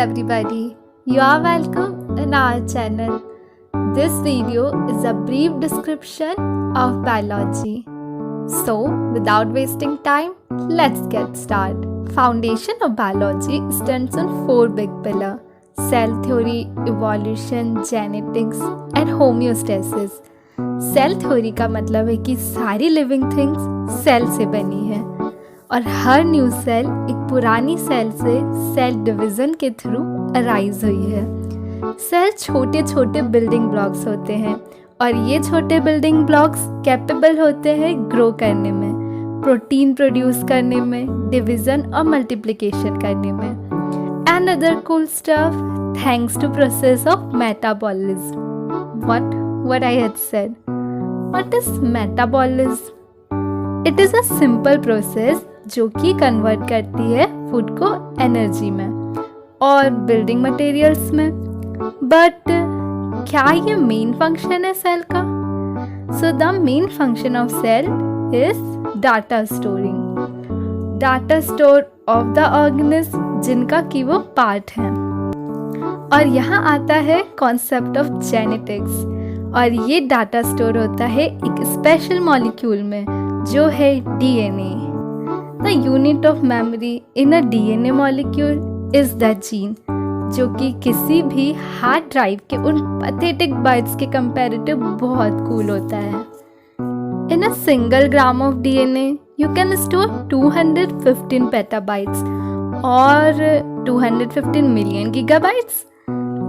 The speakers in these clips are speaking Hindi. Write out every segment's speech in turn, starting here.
everybody, you are welcome in our channel. This video is a brief description of biology. So, without wasting time, let's get started. Foundation of biology stands on four big pillars: cell theory, evolution, genetics and homeostasis. Cell theory का मतलब है कि सारी लिविंग थिंग्स सेल से बनी है और हर न्यू सेल एक पुरानी सेल से सेल डिवीज़न के थ्रू अराइज हुई है। सेल छोटे छोटे बिल्डिंग ब्लॉक्स होते हैं और ये छोटे बिल्डिंग ब्लॉक्स कैपेबल होते हैं ग्रो करने में, प्रोटीन प्रोड्यूस करने में, डिवीज़न और मल्टीप्लिकेशन करने में and other cool stuff thanks to process of metabolism. What I had said. What is metabolism? It is a simple process जो कि कन्वर्ट करती है फूड को एनर्जी में और बिल्डिंग मटेरियल्स में। बट क्या ये मेन फंक्शन है सेल का? So the main function of cell is data storing, data store of the organism जिनका कि वो पार्ट है। और यहाँ आता है कॉन्सेप्ट ऑफ जेनेटिक्स और ये डाटा स्टोर होता है एक स्पेशल मॉलिक्यूल में जो है DNA. The unit of memory in a DNA molecule is the gene, जो कि किसी भी हार्ड ड्राइव के उन पैथेटिक बाइट्स के कंपैरेटिव बहुत कूल होता है। In a single gram of DNA you can store 215 petabytes और 215 million gigabytes.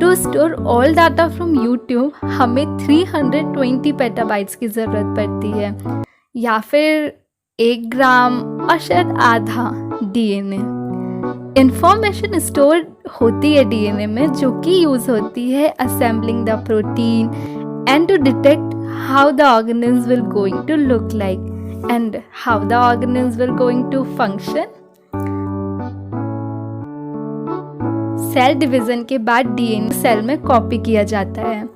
To store all data from YouTube हमें 320 पेटाबाइट्स की ज़रूरत पड़ती है या फिर 1 ग्राम और शायद आधा डीएनए। इंफॉर्मेशन स्टोर होती है डीएनए में जो कि यूज़ होती है assembling the protein and to detect how the organism will going to look like and how the organism will going to function. Cell division के बाद डीएनए सेल में कॉपी किया जाता है,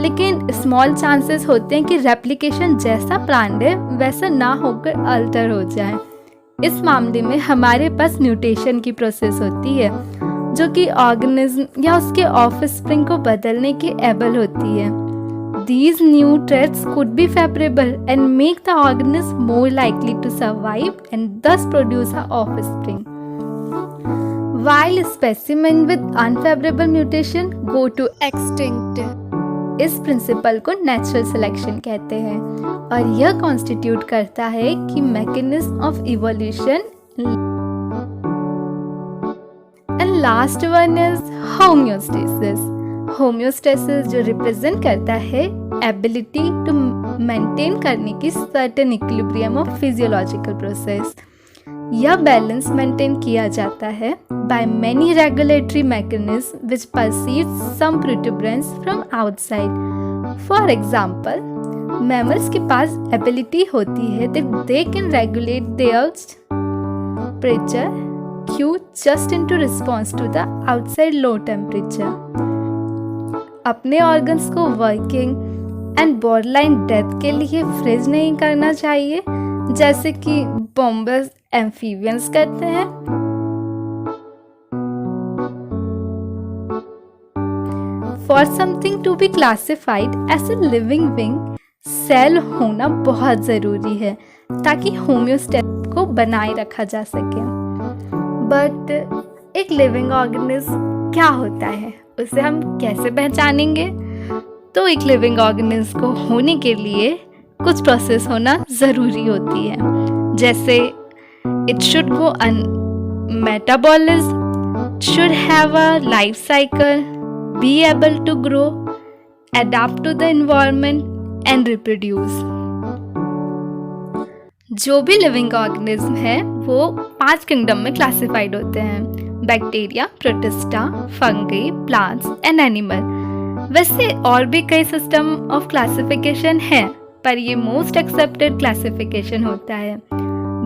लेकिन स्मॉल चांसेस होते हैं कि रेप्लिकेशन जैसा प्लान्ड है वैसा ना होकर अल्टर हो जाए। इस मामले में हमारे पास म्यूटेशन की प्रोसेस होती है जो कि ऑर्गेनिज्म या उसके ऑफस्प्रिंग को बदलने की एबल होती है। These new traits could be favorable and make the organism more likely to survive and thus produce an offspring. While specimen with unfavorable mutation go to extinct. इस प्रिंसिपल को नेचुरल सिलेक्शन कहते हैं और यह कॉन्स्टिट्यूट करता है कि mechanism of evolution. And last one is homeostasis. Homeostasis जो रिप्रेजेंट करता है एबिलिटी टू मेंटेन करने की certain equilibrium of physiological process. यह बैलेंस मेंटेन किया जाता है by many regulatory mechanisms which perceive some protuberance from outside. For example, mammals के पास ability होती है that they can regulate their temperature Q just into response to the outside low temperature. अपने organs को working and borderline death के लिए फ्रीज नहीं करना चाहिए जैसे कि bombers amphibians करते हैं। For something to be classified as a living being, cell होना बहुत ज़रूरी है ताकि होम्योस्टेसिस को बनाए रखा जा सके। बट एक लिविंग ऑर्गेनिज्म क्या होता है, उसे हम कैसे पहचानेंगे? तो एक लिविंग ऑर्गेनिज्म को होने के लिए कुछ प्रोसेस होना ज़रूरी होती है, जैसे it should go on metabolism, should have a life cycle, be able to grow, adapt to the environment and reproduce. जो भी लिविंग ऑर्गेनिज्म है वो 5 किंगडम में क्लासिफाइड होते हैं: bacteria, protista, fungi, plants and animal. वैसे और भी कई सिस्टम ऑफ क्लासिफिकेशन है पर ये मोस्ट एक्सेप्टेड क्लासिफिकेशन होता है।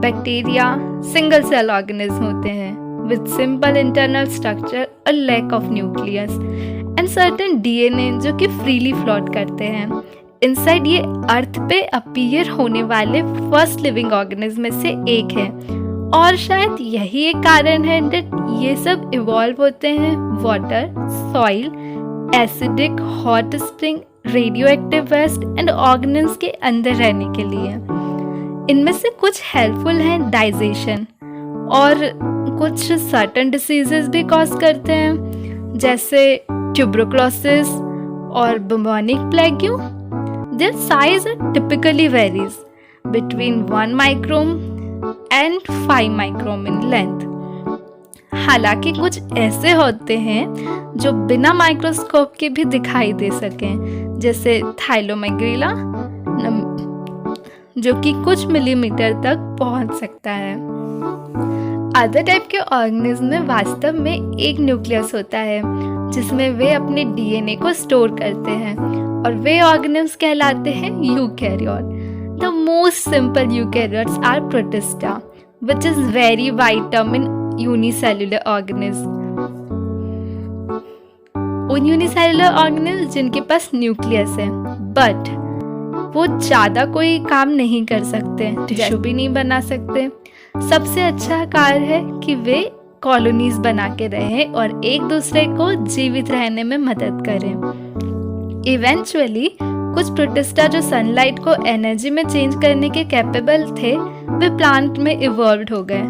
बैक्टीरिया सिंगल सेल ऑर्गेनिज्म होते हैं with simple internal structure, a lack of nucleus and certain DNA जो कि freely float करते हैं। इनसाइड ये अर्थ पे अपीयर होने वाले फर्स्ट लिविंग ऑर्गेनिज्म में से एक है और शायद यही एक कारण है that ये सब इवॉल्व होते हैं water, soil, acidic, hot spring, radioactive waste and organism के अंदर रहने के लिए। इनमें से कुछ हेल्पफुल हैं डाइजेशन और कुछ सर्टन डिसीजेस भी कॉज करते हैं, जैसे ट्यूबरकुलोसिस और bubonic plague. Their size typically varies between 1 micrometre and 5 micrometre in length. हालांकि कुछ ऐसे होते हैं जो बिना माइक्रोस्कोप के भी दिखाई दे सकें, जैसे थाइलोमेग्रिला, जो कि कुछ मिलीमीटर तक पहुंच सकता है। अदर टाइप के ऑर्गेनिज्म में वास्तव में एक न्यूक्लियस होता है जिसमें वे अपने डीएनए को स्टोर करते हैं, और वे ऑर्गेनिज्म कहलाते हैं eukaryote. The most simple eukaryotes are protista, which is very wide term in unicellular organism. उन यूनिसेलुलर ऑर्गेनिज्म जिनके पास न्यूक्लियस है, बट वो ज़्यादा कोई काम नहीं कर सकते, टिश्यू भी नहीं बना सकते। सबसे अच्छा कार्य है कि वे कॉलोनीज बना के रहें और एक दूसरे को जीवित रहने में मदद करें। इवेंचुअली कुछ प्रोटिस्टा जो सनलाइट को एनर्जी में चेंज करने के कैपेबल थे, वे प्लांट में इवॉल्व हो गए।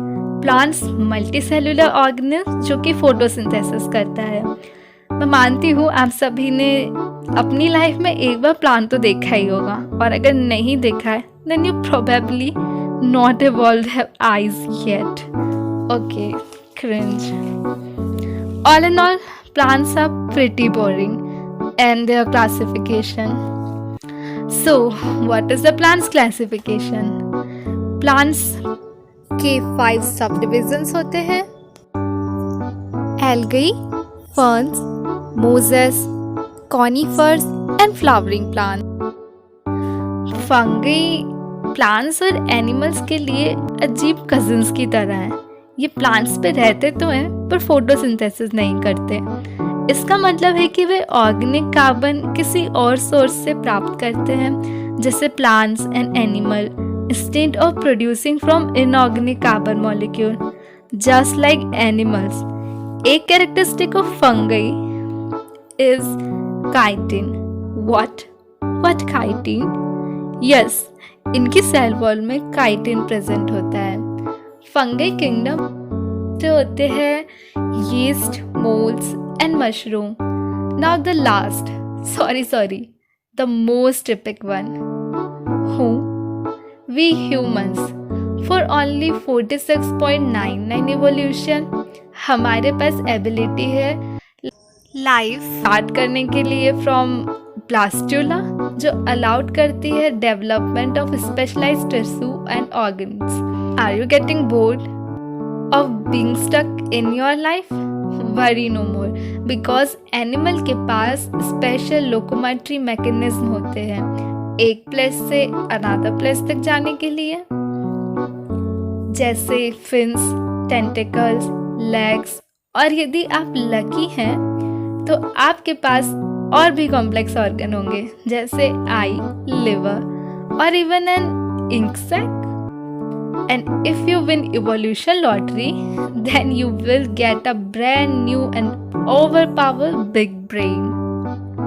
प्लांट्स मल्टीसेलुलर ऑर्गेनिज्म जो कि फोटोसिंथेसिस करता है। मैं मानती हूँ आप सभी ने अपनी लाइफ में एक बार प्लांट तो देखा ही होगा, और अगर नहीं देखा है then you probably not evolved have eyes yet. Okay, cringe. All in all, plants are pretty boring and their classification. So, what is the plants classification? Plants के 5 subdivisions होते हैं: algae, ferns, mosses, conifers and flowering plants. Fungi plants और animals के लिए अजीब cousins की तरह हैं। ये plants पे रहते तो हैं पर photosynthesis नहीं करते। इसका मतलब है कि वे ऑर्गेनिक कार्बन किसी और सोर्स से प्राप्त करते हैं, जैसे plants and animal, instead of producing from inorganic carbon molecule just like animals. एक characteristic of fungi is chitin. What chitin? Yes, इनकी सेल वॉल में काइटिन प्रेजेंट होता है। फंगी किंगडम जो होते हैं yeast, moulds and mushroom. Now the last, the most epic one. Who? We humans. For only 46.99 evolution, हमारे पास एबिलिटी है लाइफ स्टार्ट करने के लिए फ्रॉम ब्लास्टुला, जो अलाउड करती है development of specialized tissue and organs. Are you getting bored of being stuck in your life? Worry no more, because animal के पास स्पेशल लोकोमेट्री मैकेनिज्म होते हैं एक प्लेस से अनदर प्लेस तक जाने के लिए, जैसे फिन्स, टेंटिकल्स, लेग्स, और यदि आप लकी हैं तो आपके पास और भी कॉम्प्लेक्स ऑर्गन होंगे, जैसे आई, लिवर और even an ink sac. And if you win evolution lottery, then you will get a brand new and overpowered big brain.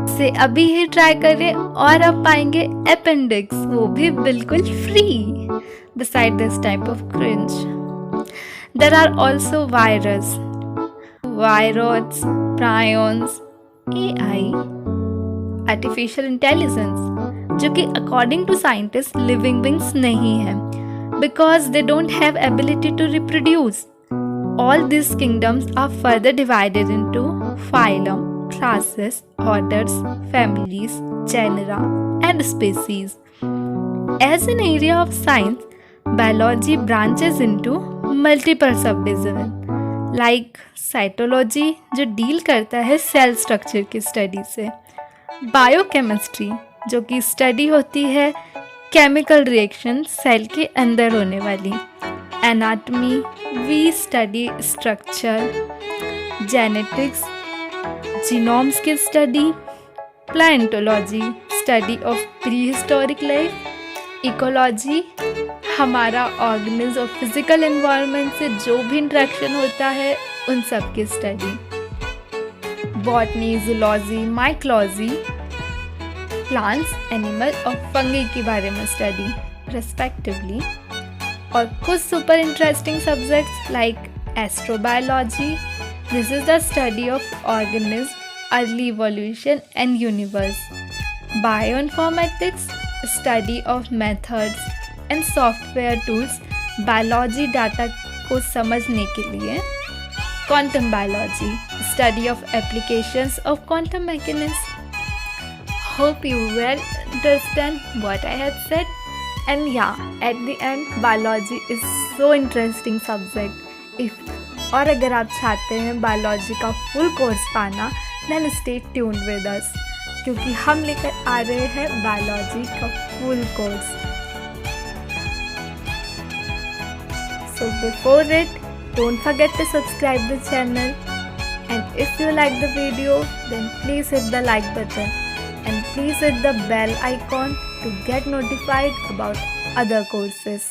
से अभी ही ट्राई करें और आप पाएंगे अपेंडिक्स, वो भी बिल्कुल free. Beside this type of cringe, there are also virus, viroids, prions, AI, artificial intelligence, जो कि according to scientists living beings नहीं है, because they don't have ability to reproduce. All these kingdoms are further divided into phylum, classes, orders, families, genera, and species. As an area of science, biology branches into multiple subdivisions, like cytology, जो डील करता है सेल स्ट्रक्चर की स्टडी से, बायोकेमिस्ट्री, जो कि स्टडी होती है केमिकल रिएक्शन सेल के अंदर होने वाली, anatomy, we study structure, genetics, genomes की स्टडी, प्लांटोलॉजी, study of prehistoric life, ecology, हमारा ऑर्गेनिज्म और फिजिकल एनवायरनमेंट से जो भी इंटरेक्शन होता है उन सब की study. Botany, zoology, mycology, plants, animal और फंगी के बारे में स्टडी रेस्पेक्टिवली। और कुछ super interesting subjects like astrobiology, this is the study of organism, early evolution and universe. Bioinformatics, study of methods and software tools biology data को समझने के लिए। Quantum biology, study of applications of quantum mechanism. Hope you well understand what I had said. And yeah, at the end, biology is so interesting subject. और अगर आप चाहते हैं बायोलॉजी का फुल कोर्स पाना, then stay tuned with us, क्योंकि हम लेकर आ रहे हैं बायोलॉजी का full course. So before it, don't forget to subscribe the channel. And if you like the video, then please hit the like button. And please hit the bell icon to get notified about other courses.